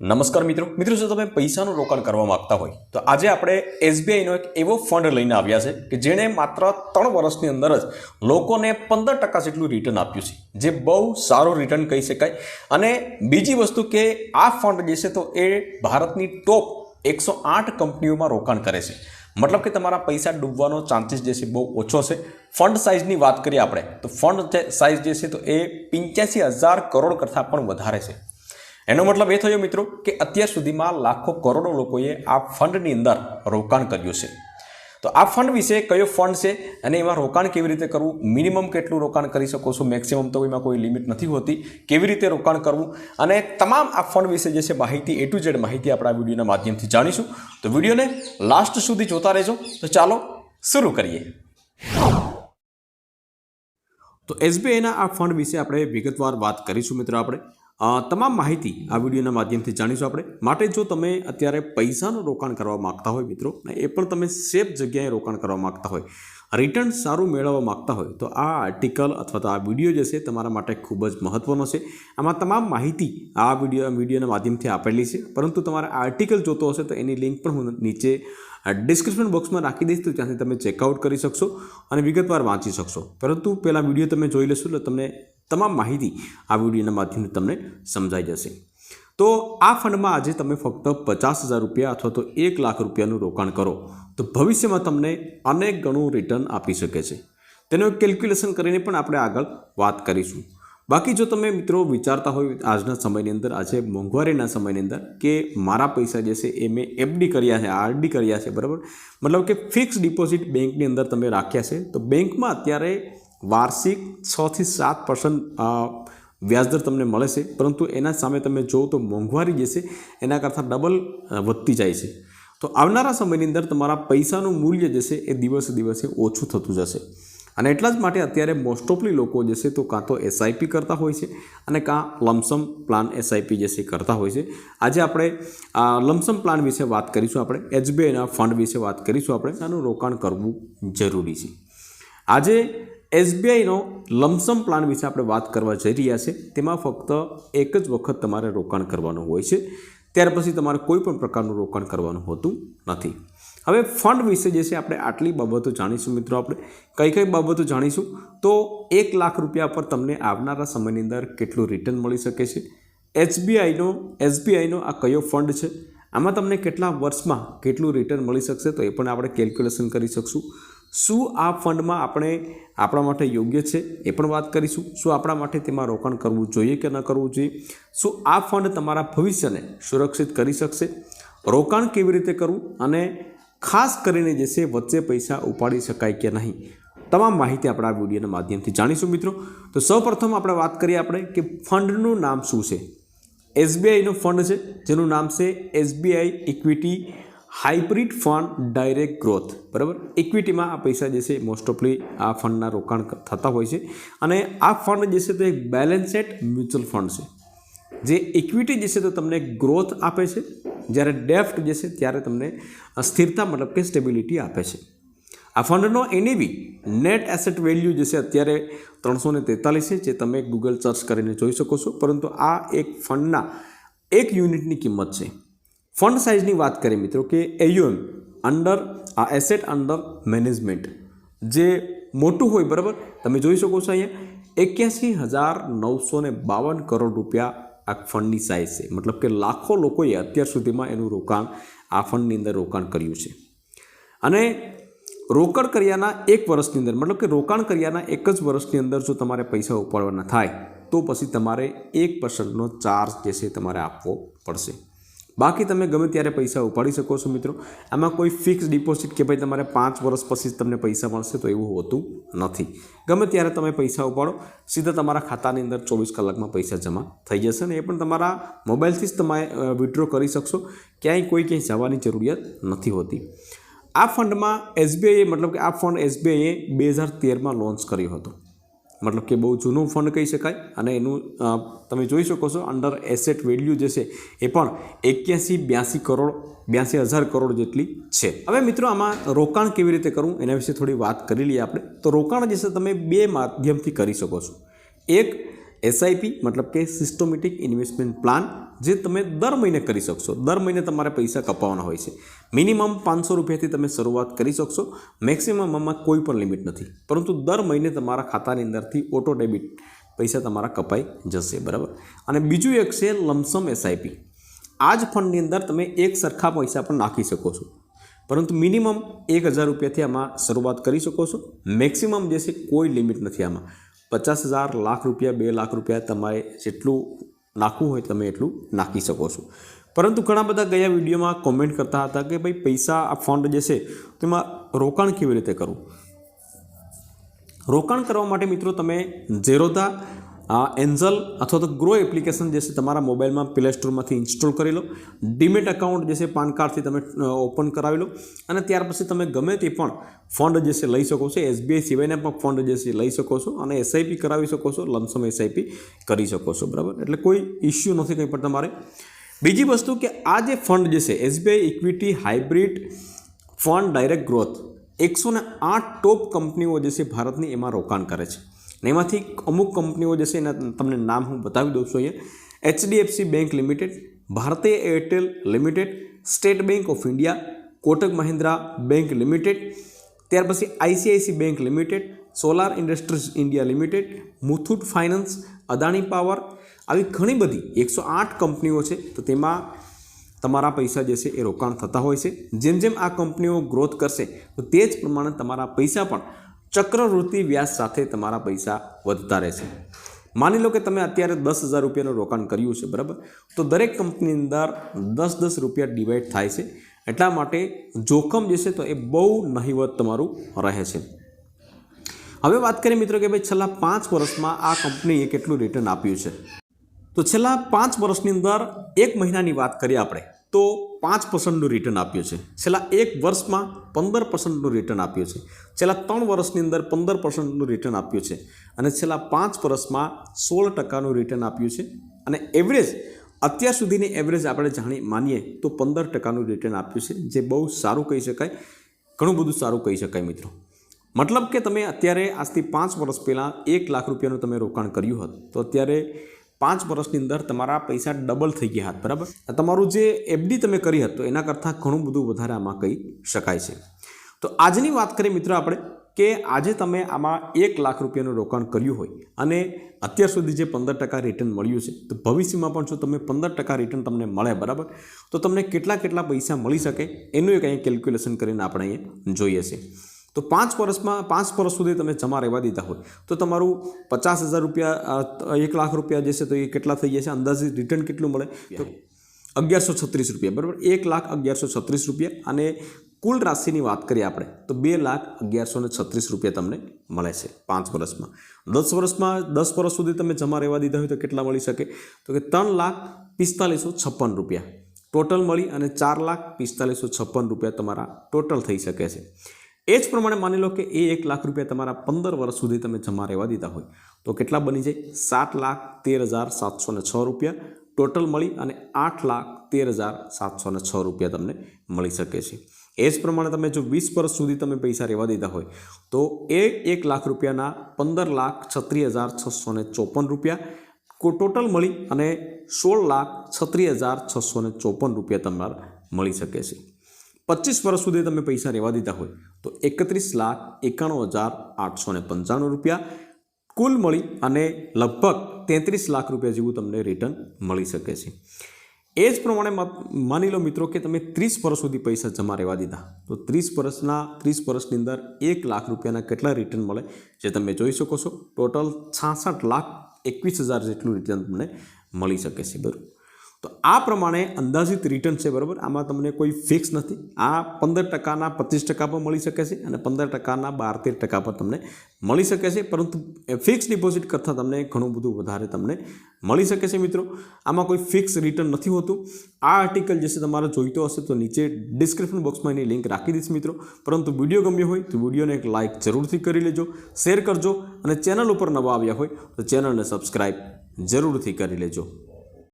નમસ્કાર મિત્રો જો તમે પૈસાનું રોકાણ કરવા માંગતા હોય તો આજે આપણે એસબીઆઈનો એક એવો ફંડ લઈને આવ્યા છે કે જેણે માત્ર 3 વર્ષની અંદર જ લોકોને 15% જેટલું રિટર્ન આપ્યું છે, જે બહુ સારું રિટર્ન કહી શકાય। અને બીજી વસ્તુ કે આ ફંડ જે છે તો એ ભારતની ટોપ 108 કંપનીઓમાં રોકાણ કરે છે, મતલબ કે તમારા પૈસા ડૂબવાનો ચાન્સીસ જે છે બહુ ઓછો છે। ફંડ સાઇઝની વાત કરીએ આપણે તો ફંડ સાઇઝ જે છે તો એ 85,000 કરોડ કરતાં પણ વધારે છે। એનો મતલબ એ થયો મિત્રો કે અત્યાર સુધીમાં લાખો કરોડો લોકોએ આ ફંડની અંદર રોકાણ કર્યું છે। તો આ ફંડ વિશે કયો ફંડ છે અને એમાં રોકાણ કેવી રીતે કરવું, મિનિમમ કેટલું રોકાણ કરી શકો છો, મેક્સિમમ તો એમાં કોઈ લિમિટ નથી હોતી, કેવી રીતે રોકાણ કરવું અને તમામ આ ફંડ વિશે જે છે માહિતી A to Z માહિતી આપણે આ વિડીયોના માધ્યમથી જાણીશું। તો વિડીયોને લાસ્ટ સુધી જોતા રહેજો। તો ચાલો શરૂ કરીએ। તો એસબીઆઈના આ ફંડ વિશે આપણે વિગતવાર વાત કરીશું મિત્રો। આપણે તમામ માહિતી આ વિડીયોના માધ્યમથી જાણીશું આપણે। માટે જો તમે અત્યારે પૈસાનું રોકાણ કરવા માગતા હોય મિત્રો, એ પણ તમે સેફ જગ્યાએ રોકાણ કરવા માગતા હોય, રિટર્ન સારું મેળવવા માગતા હોય તો આ આર્ટિકલ અથવા તો આ વિડીયો જે છે તમારા માટે ખૂબ જ મહત્ત્વનો છે। આમાં તમામ માહિતી આ વિડીયોના માધ્યમથી આપેલી છે, પરંતુ તમારે આર્ટિકલ જોતો હશે તો એની લિંક પણ હું નીચે ડિસ્ક્રિપ્શન બોક્સમાં રાખી દઈશ, તો ત્યાંથી તમે ચેકઆઉટ કરી શકશો અને વિગતવાર વાંચી શકશો। પરંતુ પહેલાં વિડીયો તમે જોઈ લેશો એટલે તમને તમામ માહિતી આ વિડીયોના માધ્યમથી તમને સમજાઈ જશે। તો આ ફંડમાં આજે તમે ફક્ત 50,000 રૂપિયા અથવા તો 1 લાખ રૂપિયાનું રોકાણ કરો તો ભવિષ્યમાં તમને અનેક ગણું રિટર્ન આપી શકે છે। તેનું કેલ્ક્યુલેશન કરીને પણ આપણે આગળ વાત કરીશું। બાકી જો તમે મિત્રો વિચારતા હોય આજના સમયની અંદર, આજે મોંઘવારીના સમયની અંદર કે મારા પૈસા જે છે એ મેં એફડી કર્યા છે, આરડી કર્યા છે, બરાબર, મતલબ કે ફિક્સ ડિપોઝિટ બેંકની અંદર તમે રાખ્યા છે, તો બેંકમાં અત્યારે વાર્ષિક 6 થી 7% વ્યાજદર તમને મળે છે, પરંતુ એના સામે તમે જો તો મોંઘવારી જે છે એના કરતાં ડબલ વધતી જાય છે। તો આવનારા સમયની અંદર તમારા પૈસાનું મૂલ્ય જે છે એ દિવસે દિવસે ઓછું થતું જશે। અને એટલા જ માટે અત્યારે મોસ્ટ ઓફલી લોકો જે છે તો કાં તો એસઆઈપી કરતા હોય છે અને કાં લમસમ પ્લાન એસઆઈપી જે છે કરતા હોય છે। આજે આપણે લમસમ પ્લાન વિશે વાત કરીશું, આપણે એસબીઆઈના ફંડ વિશે વાત કરીશું, આપણે આનું રોકાણ કરવું જરૂરી છે। આજે એસબીઆઈનો લમસમ પ્લાન વિશે આપણે વાત કરવા જઈ રહ્યા છે। તેમાં ફક્ત એક જ વખત તમારે રોકાણ કરવાનું હોય છે, ત્યાર પછી તમારે કોઈ પણ પ્રકારનું રોકાણ કરવાનું હોતું નથી। હવે ફંડ વિશે જે છે આપણે આટલી બાબતો જાણીશું મિત્રો। આપણે કઈ બાબતો જાણીશું તો 1 લાખ રૂપિયા પર તમને આવનારા સમયની અંદર કેટલું રિટર્ન મળી શકે છે, એસબીઆઈનો આ કયો ફંડ છે, આમાં તમને કેટલા વર્ષમાં કેટલું રિટર્ન મળી શકશે તો એ પણ આપણે કેલ્ક્યુલેશન કરી શકશું। શું આ ફંડમાં આપણા માટે યોગ્ય છે એ પણ વાત કરીશું। શું આપણા માટે તેમાં રોકાણ કરવું જોઈએ કે ન કરવું જોઈએ, શું આ ફંડ તમારા ભવિષ્યને સુરક્ષિત કરી શકશે, રોકાણ કેવી રીતે કરવું અને ખાસ કરીને જે છે વચ્ચે પૈસા ઉપાડી શકાય કે નહીં, તમામ માહિતી આપણે આ વિડીયોના માધ્યમથી જાણીશું મિત્રો। તો સૌપ્રથમ આપણે વાત કરીએ આપણે કે ફંડનું નામ શું છે। એસબીઆઈનો ફંડ છે જેનું નામ છે SBI equity hybrid fund direct growth, બરાબર। ઇક્વિટીમાં આ પૈસા જે છે મોસ્ટ ઓફલી આ ફંડના રોકાણ થતા હોય છે અને આ ફંડ જે છે તો એક બેલેન્સેડ મ્યુચ્યુઅલ ફંડ છે, જે ઇક્વિટી જે છે તો તમને ગ્રોથ આપે છે, જ્યારે ડેફ્ટ જે છે ત્યારે તમને સ્થિરતા મતલબ કે સ્ટેબિલિટી આપે છે। આ ફંડનો એનએવી નેટ એસેટ વેલ્યુ જે છે અત્યારે 343 છે, જે તમે ગૂગલ સર્ચ કરીને જોઈ શકો છો, પરંતુ આ એક ફંડના 1 યુનિટની કિંમત છે। ફંડ સાઇઝની વાત કરીએ મિત્રો કે AUM એસેટ અંડર મેનેજમેન્ટ જે મોટું હોય, બરાબર, તમે જોઈ શકો છો અહીંયા 81,952 કરોડ રૂપિયા આ ફંડની સાઇઝ છે, મતલબ કે લાખો લોકોએ અત્યાર સુધીમાં એનું રોકાણ આ ફંડની અંદર રોકાણ કર્યું છે। અને રોકાણ કર્યાના 1 વર્ષની અંદર, મતલબ કે રોકાણ કર્યાના 1 જ વર્ષની અંદર જો તમારે પૈસા ઉપાડવાના થાય તો પછી તમારે 1% ચાર્જ જે છે તમારે આપવો પડશે। બાકી તમે ગમે ત્યારે પૈસા ઉપાડી શકો છો મિત્રો। આમાં કોઈ ફિક્સ ડિપોઝિટ કે ભાઈ તમારે 5 વર્ષ પછી તમને પૈસા મળશે તો એવું હોતું નથી। ગમે ત્યારે તમે પૈસા ઉપાડો, સીધા તમારા ખાતાની અંદર 24 કલાકમાં પૈસા જમા થઈ જશે અને એ પણ તમારા મોબાઈલથી જ તમે વિડ્રો કરી શકશો, ક્યાંય જવાની જરૂરિયાત નથી હોતી। આ ફંડમાં એસબીઆઈએ મતલબ કે આ ફંડ એસબીઆઈએ 2013માં લોન્ચ કર્યો હતો, મતલબ કે બહુ જૂનું ફંડ કહી શકાય અને એનું તમે જોઈ શકો છો અંડર એસેટ વેલ્યુ જે છે એ પણ 82,000 કરોડ જેટલી છે। હવે મિત્રો આમાં રોકાણ કેવી રીતે કરવું એના વિશે થોડી વાત કરી લઈએ આપણે। તો રોકાણ જે છે તમે 2 માધ્યમથી કરી શકો છો। એક એસઆઈપી મતલબ કે સિસ્ટમેટિક ઇન્વેસ્ટમેન્ટ પ્લાન, જે તમે દર મહિને કરી શકશો. દર મહિને તમારે પૈસા કપાવવાના હોય છે. મિનિમમ 500 રૂપિયાથી તમે શરૂઆત કરી શકશો. મેક્સિમમમાં કોઈ પણ લિમિટ નથી, પરંતુ દર મહિને તમારા ખાતાની અંદરથી ઓટો ડેબિટ પૈસા તમારા કપાઈ જશે, બરાબર. અને બીજું એક છે લમસમ એસઆઈપી. આ જ ફંડની અંદર તમે એક સરખા પૈસા પણ નાખી શકો છો, પરંતુ મિનિમમ 1000 રૂપિયાથી આમાં શરૂઆત કરી શકો છો. મેક્સિમમ જે છે કોઈ લિમિટ નથી આમાં. 50,000, લાખ રૂપિયા, 2 લાખ રૂપિયા તમારે જેટલું નાખવું હોય તમે એટલું નાખી શકો છો. પરંતુ ઘણા બધા ગયા વિડીયોમાં કોમેન્ટ કરતા હતા કે ભાઈ પૈસા આ ફંડ જે છે તેમાં રોકાણ કેવી રીતે કરવું. રોકાણ કરવા માટે મિત્રો તમે ઝેરોધા, એન્જલ અથવા તો ગ્રો એપ્લિકેશન જે છે તમારા મોબાઈલમાં પ્લે સ્ટોરમાંથી ઇન્સ્ટોલ કરી લો. ડીમેટ એકાઉન્ટ જે છે પાન કાર્ડથી તમે ઓપન કરાવી લો અને ત્યાર પછી તમે ગમે તે પણ ફંડ જે છે લઈ શકો છો. એસબીઆઈ સિવાયના પણ ફંડ જે છે લઈ શકો છો અને એસઆઈપી કરાવી શકો છો, લમસમ એસઆઈપી કરી શકો છો, બરાબર. એટલે કોઈ ઇસ્યુ નથી કંઈ પણ તમારે. બીજી વસ્તુ કે આ જે ફંડ જે છે SBI equity hybrid fund direct growth, 108 ટોપ કંપનીઓ જે છે ભારતની એમાં રોકાણ કરે છે. ને એમાંથી અમુક કંપનીઓ જે છે એના તમને નામ હું બતાવી દઉં છું અહીંયા. એચડીએફસી બેંક લિમિટેડ, ભારતીય Airtel limited, state bank of India, Kotak Mahindra bank limited, ત્યાર પછી ICICI bank limited, solar industries India limited, Muthoot finance, Adani power, આવી ઘણી બધી 108 કંપનીઓ છે. તો તેમાં તમારા પૈસા જે છે એ રોકાણ થતા હોય છે. જેમ જેમ આ કંપનીઓ ગ્રોથ કરશે તો તે જ પ્રમાણે તમારા પૈસા પણ ચક્રવૃત્તિ વ્યાજ સાથે તમારા પૈસા વધતા રહેશે. માની લો કે તમે અત્યારે 10,000 રૂપિયાનું રોકાણ કર્યું છે, બરાબર. તો દરેક કંપની અંદર 10-10 રૂપિયા ડિવાઈડ થાય છે. એટલા માટે જોખમ જે છે તો એ બહુ નહિવત તમારું રહે છે. હવે વાત કરીએ મિત્રો કે ભાઈ છેલ્લા 5 વર્ષમાં આ કંપનીએ કેટલું રિટર્ન આપ્યું છે. તો છેલ્લા 5 વર્ષની અંદર 1 મહિનાની વાત કરીએ આપણે તો 5%નું રિટર્ન આપ્યું છે. છેલ્લા 1 વર્ષમાં 15%નું રિટર્ન આપ્યું છે. છેલ્લા 3 વર્ષની અંદર 15%નું રિટર્ન આપ્યું છે અને છેલ્લા 5 વર્ષમાં 16%નું રિટર્ન આપ્યું છે. અને એવરેજ અત્યાર સુધીની એવરેજ આપણે માનીએ તો 15%નું રિટર્ન આપ્યું છે, જે બહુ સારું કહી શકાય, ઘણું બધું સારું કહી શકાય મિત્રો. મતલબ કે તમે અત્યારે આજથી 5 વર્ષ પહેલાં 1 લાખ રૂપિયાનું તમે રોકાણ કર્યું હતું તો અત્યારે 5 વર્ષની અંદર તમારા પૈસા ડબલ થઈ ગયા હતા, બરાબર. તમારું જે એફડી તમે કરી હતી એના કરતાં ઘણું બધું વધારે આમાં કહી શકાય છે. તો આજની વાત કરીએ મિત્રો આપણે કે આજે તમે આમાં 1 લાખ રૂપિયાનું રોકાણ કર્યું હોય અને અત્યાર સુધી જે 15% રિટર્ન મળ્યું છે, તો ભવિષ્યમાં પણ જો તમે 15% રિટર્ન તમને મળે, બરાબર, તો તમને કેટલા પૈસા મળી શકે એનું એક અહીંયા કેલ્ક્યુલેશન કરીને આપણે અહીંયા જોઈએ છે. તો 5 વર્ષ સુધી તમે જમા રહેવા દીધા હોય તો તમારું 50,000 રૂપિયા, 1 લાખ રૂપિયા જે છે તો એ કેટલા થઈ જશે, અંદાજિત રિટર્ન કેટલું મળે તો 1136 રૂપિયા, બરાબર. 1,1136 રૂપિયા. અને કુલ રાશિની વાત કરીએ આપણે તો 2,1136 રૂપિયા તમને મળે છે 5 વર્ષમાં. 10 વર્ષ સુધી તમે જમા રહેવા દીધા હોય તો કેટલા મળી શકે તો કે 3,4556 રૂપિયા ટોટલ મળી અને 4,4556 રૂપિયા તમારા ટોટલ થઈ શકે છે. એ જ પ્રમાણે માની લો કે એ 1 લાખ રૂપિયા તમારા 15 વર્ષ સુધી તમે જમા રહેવા દીધા હોય તો કેટલા બની જાય, 7,13,706 રૂપિયા ટોટલ મળી અને 8,13,706 રૂપિયા તમને મળી શકે છે. એ જ પ્રમાણે તમે જો 20 વર્ષ સુધી તમે પૈસા રહેવા દીધા હોય તો એ 1 લાખ રૂપિયાના 15,36,654 રૂપિયા ટોટલ મળી અને 16,36,654 રૂપિયા તમારે મળી શકે છે. 25 વર્ષ સુધી તમે પૈસા રહેવા દીધા હોય તો 31,91,895 રૂપિયા કુલ મળી અને લગભગ 33 લાખ રૂપિયા જેવું તમને રિટર્ન મળી શકે છે. એ જ પ્રમાણે માની લો મિત્રો કે તમે 30 વર્ષ સુધી પૈસા જમા રહેવા દીધા તો 30 વર્ષની અંદર 1 લાખ રૂપિયાના કેટલા રિટર્ન મળે જે તમે જોઈ શકો છો. ટોટલ 66,21,000 જેટલું રિટર્ન તમને મળી શકે છે, બરાબર. તો આ પ્રમાણે અંદાજિત રિટર્ન છે, બરાબર. આમાં તમને કોઈ ફિક્સ નથી. આ 15%ના 25% પર મળી શકે છે અને 15%ના 12-13% પર તમને મળી શકે છે, પરંતુ ફિક્સ ડિપોઝિટ કરતાં તમને ઘણું બધું વધારે તમને મળી શકે છે મિત્રો. આમાં કોઈ ફિક્સ રિટર્ન નથી હોતું. આ આર્ટિકલ જે છે તમારે જોઈતો હશે તો નીચે ડિસ્ક્રિપ્શન બોક્સમાં એની લિંક રાખી દઈશ મિત્રો. પરંતુ વિડીયો ગમ્યો હોય તો વિડીયોને એક લાઇક જરૂરથી કરી લેજો, શેર કરજો અને ચેનલ ઉપર નવા આવ્યા હોય તો ચેનલને સબસ્ક્રાઈબ જરૂરથી કરી લેજો.